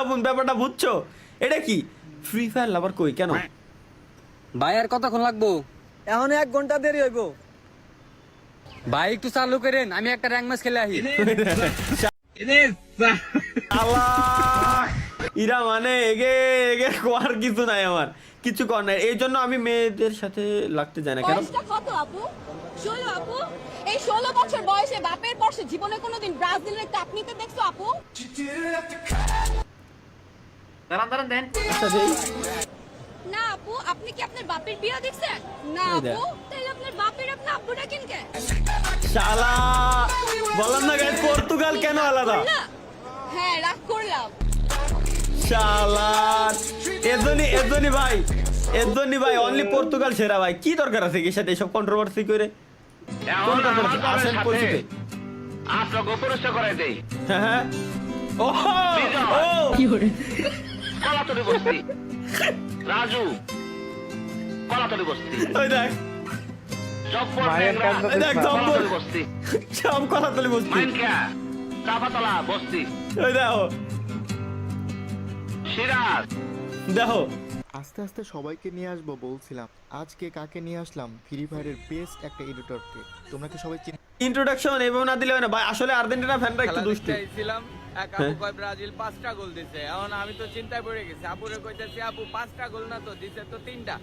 বোন ব্যাপারটা বুঝছো? এটা কি ফ্রি ফায়ার লাভার কই কেন? ভাই আর কতক্ষণ লাগবো? এখন 1 ঘন্টা দেরি হইব। ভাই একটু চালু করেন, আমি একটা র্যাঙ্ক ম্যাচ খেলে আহি। আল্লাহ, ইরা মানে এগে এগে কোয়ার কিছু নাই, আমার কিছু কর নাই। এই জন্য আমি মেয়েদের সাথে লাগতে যাই না। কেন? বয়সটা কত আপু? 16 আপু। এই 16 বছর বয়সে বাপের পরশে জীবনে কোনোদিন ব্রাজিলের কাপ নিতে দেখছো আপু? দাঁড়ান দেন। আচ্ছা দেই। না আপু, আপনি কি আপনার বাপের বিয়ে দেখছেন? না এই আপু, তাহলে আপনার বাপের আপনি আব্বু ডাকেন কে? শালা বললাম না গাইস, পর্তুগাল কেন আলাদা? হ্যাঁ, রাগ করলাম। শালা এজনি ভাই অনলি পর্তুগাল সেরা ভাই। কি দরকার আছে এর সাথে এসব কন্ট্রোভার্সি করে? কোন দরকার আছে? আসেন পরিচিত। আচ্ছা গোপরস্ত করাই দেই। হ্যাঁ ও কি হরে কলাতলি বস্তি রাজু কলাতলি বস্তি ওই দেখ জব্বর এই দেখ জব্বর বস্তি সব কথা তুলি বসছি। মাইনকা চাপাতলা বস্তি ওই দেখো সিরাজ দেখো আস্তে আস্তে সবাইকে নিয়ে আসবো বলছিলাম। আজকে কাকে নিয়ে আসলাম? ফ্রি ফায়ারের বেস্ট একটা এডিটরকে। তোমরা কি সবাই ইন্ট্রোডাকশন এভাবে না দিলে হয় না ভাই। আসলে আর্জেন্টিনা ফ্যানরা একটু দুষ্টু। চাইছিলাম এক আপু কয় ব্রাজিল 5টা গোল দিছে। এখন আমি তো চিন্তায় পড়ে গেছি। আপুরে কইতেছি আপু 5টা গোল না তো দিছে তো 3টা।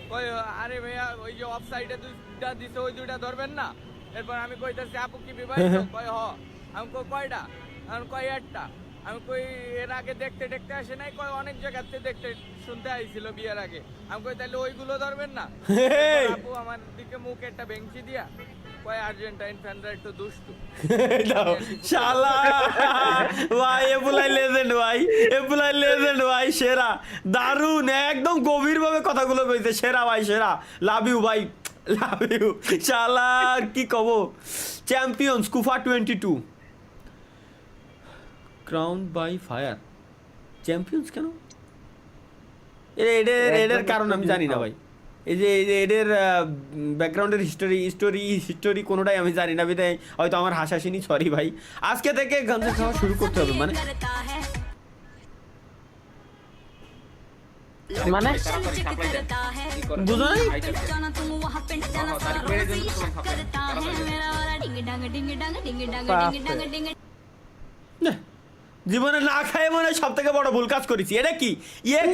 কই আরে ভাইয়া ওই যে অফসাইডে 2টা দিছে ওই 2টা ধরবেন না? এরপর আমি কইতেছি আপু কি বিবাহিত? কয় হ। আমি কই কয়টা? আমি কই একটা। আমি কই এর আগে দেখতে আসে নাই? কয় অনেক জায়গাতে দেখতে শুনতে আইছিল বিয়ের আগে। আমি কই তাহলে ওইগুলো ধরবেন না? এরপর আপু আমার দিকে মুখ একটা বেঞ্চি দিয়া কয় আর্জেন্টাইন ফ্যানরা একটু দুষ্টু। শালা ভাই এপুলাই লেজেন্ড ভাই সেরা দারুন একদম গভীর ভাবে কথাগুলো কইছে। সেরা ভাই সেরা। লাভ ইউ ভাই, লাভ ইউ। শালা কি কব। চ্যাম্পিয়ন্স কুফা 22 ক্রাউন বাই ফায়ার। চ্যাম্পিয়ন্স কেন? এদের কারণ আমি জানি না ভাই। এই যে এদের ব্যাকগ্রাউন্ডের হিস্টোরি কোনোটাই আমি জানি না বিধায় হয়তো আমার হাসাহাসিনি, সরি ভাই। আজকে থেকে গাঞ্জা খাওয়া শুরু করতে হবে মানে বুঝো নাই? না, জীবনে না খায় মনে সব থেকে বড় ভুল কাজ করেছি। এটা কি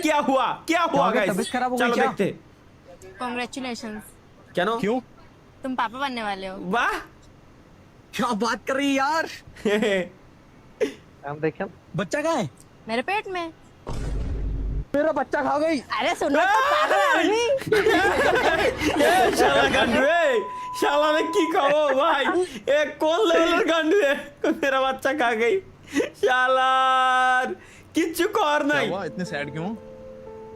কিয়া হুয়া গাইস? চলো দেখতে। Congratulations. কেন? क्यों? तुम पापा बनने वाले हो. বাহ क्या बात कर रही यार? हम देखें बच्चा कहाँ है? मेरे पेट में. मेरा बच्चा खा गई। अरे सुनो तो पागल आदमी. শালা গান্ডু শালা রে কি খাবো ভাই? এ কোন লেভেলের গান্ডু? মেরা বাচ্চা খা গই। শালার কিচ্ছু কর নাই। हुआ इतने सैड क्यों?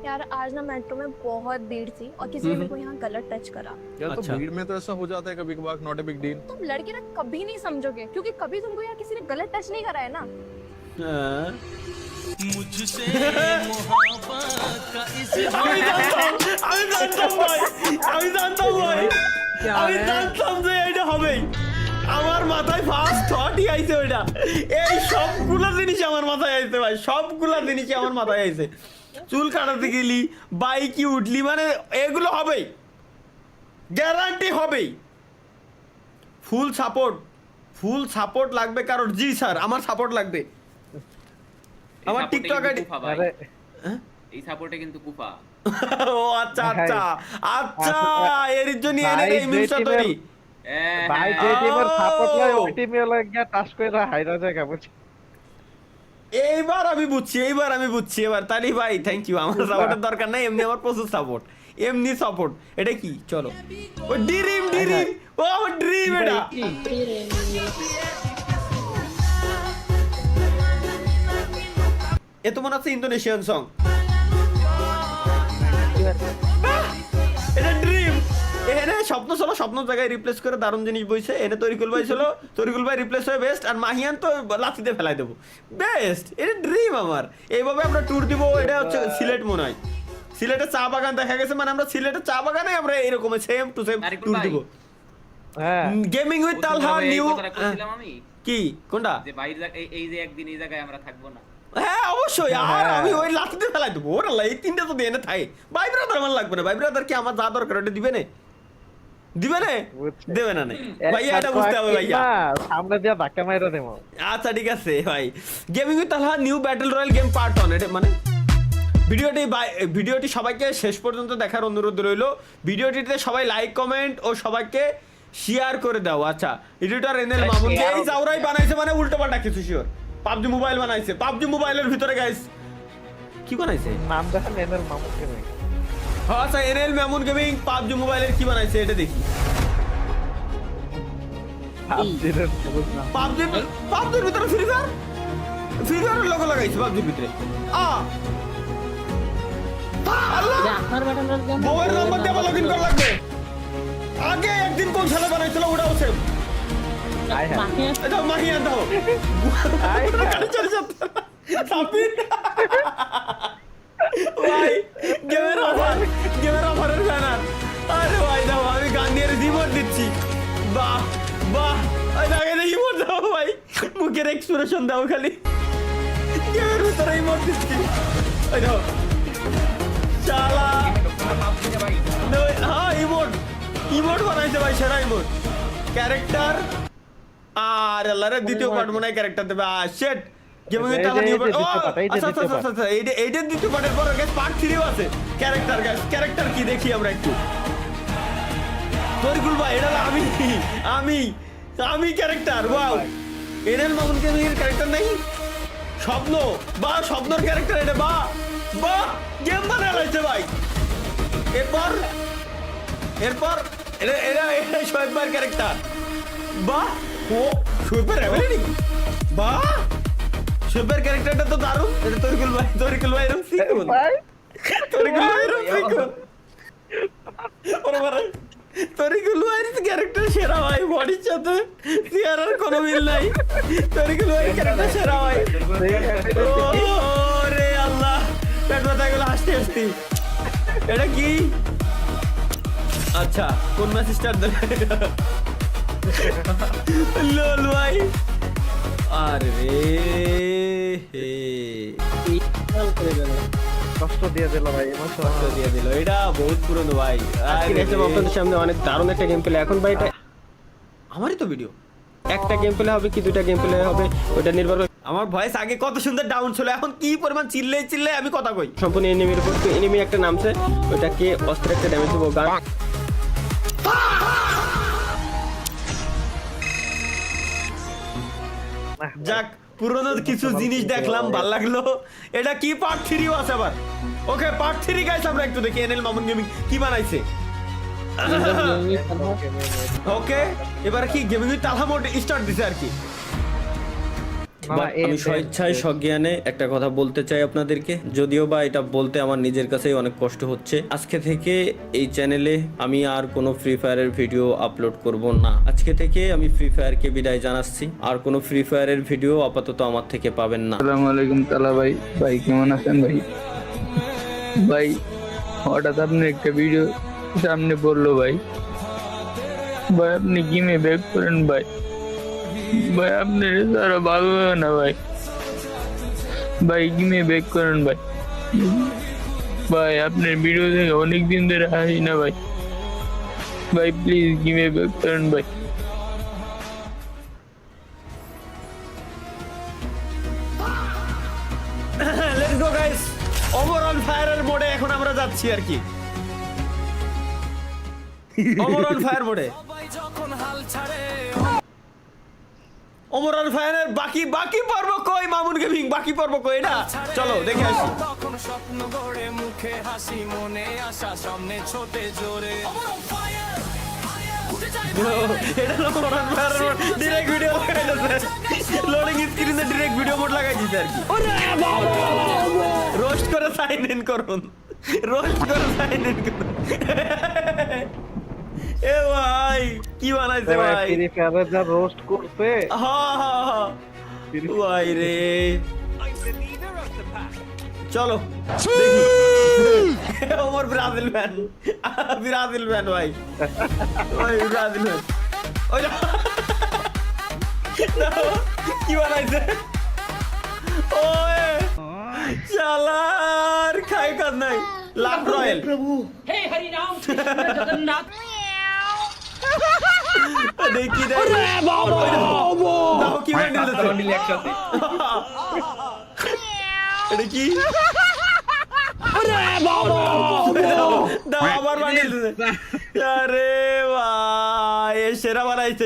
यार आज ना मेट्रो में बहुत भीड़ थी और किसी ने मेरे को यहाँ गलत टच करा। यार तो अच्छा। भीड़ में तो ऐसा हो जाता है कभी कभार, नॉट ए बिग डील। तुम लड़के ना कभी नहीं समझोगे क्योंकि कभी तुमको यहाँ किसी ने गलत टच नहीं करा है ना। হ্যাঁ। আমি জানতাম যে এটা হবেই। আমার মাথায় ফার্স্ট থটই আইছে ওইটা। এই সবগুলা জিনিস আমার মাথায় আইছে ভাই, সবগুলা জিনিস আমার মাথায় আইছে। চুল কাটাতে গেলি, বাইকে উঠলি, মানে এগুলো হবেই, গ্যারান্টি হবেই। ফুল সাপোর্ট লাগবে কারোর? জি স্যার, আমার সাপোর্ট লাগবে। আমার টিকটক আইডি এই সাপোর্টে কিন্তু কুফা। ও আচ্ছা আচ্ছা আচ্ছা, এর জন্য এনে এই মিমটা তৈরি। ভাই যে টিমের সাপোর্ট নাই ওই টিমে লাগা টাচ কইরা হাইরা জায়গা বুঝি। এইবার আমি বুঝছি এবার তালি ভাই থ্যাংক ইউ। আমার সাপোর্টের দরকার নাই, এমনি আমার প্রচুর সাপোর্ট, এমনি সাপোর্ট। এটা কি? চলো ও ড্রিম ও আমার ড্রিম। এটা এত মনে হচ্ছে ইন্দোনেশিয়ান সং। এটা ড্রিম। এনে স্বপ্ন ছিল, স্বপ্ন জায়গায় রিপ্লেস করে দারুণ জিনিস বইছে। এনে তরিকুল ভাই ছিল, তরিকুল ভাই রিপ্লেস হয়ে বেস্ট। আর মাহিয়ান তো লাথিতে ফেলাই দেবো বেস্ট। এটা ড্রিম আমার। এইভাবে আমরা ট্যুর দিব। এটা হচ্ছে সিলেট মনে হয়, সিলেটের চা বাগান দেখা গেছে। মানে আমরা সিলেটের চা বাগানে আমরা এরকম সেম টু সেম ট্যুর দিব। হ্যাঁ গেমিং উইথ তালহা নিউ। আমি কি কোনটা? যে বাইরে এই যে একদিন এই জায়গায় আমরা থাকবো না। হ্যাঁ অবশ্যই, আর আমি ওই লাঠিতে ফেলাই দেবো। ওর আল্লাহ, এই তিনটা যদি এনে থাকে, ভাই ব্রাদার আমার লাগবে না। ভাই ব্রাদার কি আমার যা দরকার ওটা দিবে না? দিবে না? দেবে না? ভাইয়া এটা বুঝতে হবে ভাইয়া। সামনে দিয়া ধাক্কা মাইরা দেবো। আচ্ছা ঠিক আছে ভাই। Gaming with Talha new battle royale game part 1, এটা মানে ভিডিওটি সবাইকে শেষ পর্যন্ত দেখার অনুরোধ রইল। ভিডিওটিতে সবাই লাইক কমেন্ট ও সবাইকে শেয়ার করে দাও। আচ্ছা, এডিটর এনএল মামুন এই জাউরাই বানাইছে মানে উল্টো পাল্টা কিছু শিওর। পাবজি মোবাইল বানাইছে, পাবজি মোবাইলের ভিতরে গাইস কি বানাইছে? নাম দেখেন এনএল মামুন গেমিং। হ্যাঁ আচ্ছা, এনএল মামুন গেমিং পাবজি মোবাইলের কি বানাইছে এটা দেখি। পাবজির ভিতরে ফ্রি ফায়ারের লোগো লাগাইছে পাবজির ভিতরে। বউয়ের নাম্বার দিয়ে লগ ইন করা লাগবে। আগে একদিন কোন সালে বানাইছিল ওটাও সেম। এটা মাহিয়া দাও। ভাই গেমের অফারের ব্যানার। আরে ভাই দাও, আমি গান দিয়ে রিমোট দিচ্ছি। বাহ বাহ, আগে ইমোট দাও ভাই, মুখের এক্সপ্রেশন দাও খালি। গেমের ভিতরে ইমোট দিচ্ছি। ওই দাও শালা। হ্যাঁ ইমোট বানাইছে ভাই, সেরা ইমোট ক্যারেক্টার। আর আল্লাহরে দ্বিতীয় পার্ট মনে হয় ক্যারেক্টার দেবে। শিট, গেমিং এর তালা নিউ পার্ট। আচ্ছা আচ্ছা আচ্ছা, এইটা দ্বিতীয় পার্টের পর গাইস পার্ট 3 আছে। ক্যারেক্টার গাইস, ক্যারেক্টার কি দেখি আমরা একটু। তরিকুল ভাই, এটা আমি character. Wow, NL Mamun gaming এর ক্যারেক্টার নাই? স্বপ্ন বা স্বপ্নর ক্যারেক্টার এটা। বাহ গেম বানায় লাইছে ভাই। এরপর এরা শোয়েব ভাইয়ের ক্যারেক্টার। বাহ, ও শোয়েব ভাইয়ের অ্যাবিলিটি। বাহ, শোয়েব ভাইয়ের ক্যারেক্টারটা তো দারুণ। এটা তরিকুল ভাই এরকম সিকুন। তরিকুল ভাইয়ের ক্যারেক্টার সেরা ভাই, বডির সাথে চেহারার কোনো মিল নাই। তরিকুল ভাইয়ের ক্যারেক্টার সেরা ভাই। রে আল্লাহ, পেট ব্যথা গেলো হাসতে হাসতে। এটা কি? আচ্ছা, কোন ম্যাচ স্টার্ট দেবে? লোল ভাই। আরে কষ্ট দিয়ে দিল ভাই, কষ্ট দিয়ে দিল। এটা বহুত পুরনো ভাই। আপনাদের সামনে অনেক দারুণ একটা গেম প্লে। এখন ভাই এটা আমারই তো ভিডিও। একটা গেম প্লে হবে কি দুটা গেম প্লে হবে ওটা নির্ভর করে আমার ভয়েস আগে কত সুন্দর ডাউন ছিল, এখন কি পরিমাণ চিল্লে আমি কথা কই। সম্পূর্ণ এনিমির উপর। এনিমি একটা নামছে, ওটাকে অস্ত্র একটা ড্যামেজ দেবো। গান যাক, পুরনো কিছু জিনিস দেখলাম, ভাল লাগলো। এটা কি পার্ট 3 আছে আবার? ওকে, পার্ট 3 গাইস আমরা একটু দেখি এনএল মামুন গেমিং কি বানাইছে। ওকে, এবারে কি gaming with Talha mode start দিছে আর কি। আমি স্বেচ্ছায় সজ্ঞানে একটা কথা বলতে চাই আপনাদেরকে, যদিও বা এটা বলতে আমার নিজের কাছেই অনেক কষ্ট হচ্ছে। আজকে থেকে এই চ্যানেলে আমি আর কোনো ফ্রি ফায়ারের ভিডিও আপলোড করব না। আজকে থেকে আমি ফ্রি ফায়ারকে বিদায় জানাচ্ছি। আর কোনো ফ্রি ফায়ারের ভিডিও আপাতত আমার থেকে পাবেন না। আসসালামু আলাইকুম তালা ভাই। ভাই কেমন আছেন ভাই? ভাই হঠাৎ আপনি একটা ভিডিও সামনে পড়লো ভাই। ভাই আপনি গেমে ব্যাক করেন ভাই। ভাই আপনি তারা ভালো লাগে না ভাই। ভাই গেমে ব্যাক করেন ভাই। ভাই আপনার ভিডিও থেকে অনেকদিন ধরে আসি না ভাই। ভাই প্লিজ গেমে ব্যাক করেন ভাই। লেটস গো গাইস, ওভারঅল ফায়ারের মোডে এখন আমরা যাচ্ছি আর কি। ওভারঅল ফায়ার মোডে ওমরান ফায়ারের বাকি পর্ব কই? মামুন গেমিং বাকি পর্ব কই? এটা চলো দেখে আসি। স্বপ্ন গড়ে মুখে হাসি মনে আশা সামনে ছোটে জোরে এটা ওমরান ফায়ারের ডাইরেক্ট ভিডিও লাগাইছে। লোডিং স্ক্রিনে ডাইরেক্ট ভিডিও মোড লাগাই দিছে আর কি। রোস্ট করে সাইন ইন করুন। এ ভাই কি বানাইছে ভাই? ফ্রি ফায়ারে যা রোস্ট করছে। হ্যাঁ ভাই রে, চলো দেখি। ওমর ব্রাজিল ফ্যান ভাই। ওই ব্রাজিল ফ্যান। ওই কি বানাইছে? ওই শালার খাই কাজ নাই লাভ রয়েল দেখি দাও কি বান্ডিল একসাথে এটা কি দাও আবার বান্ডিল আরে ভাই সেরা বানাইছে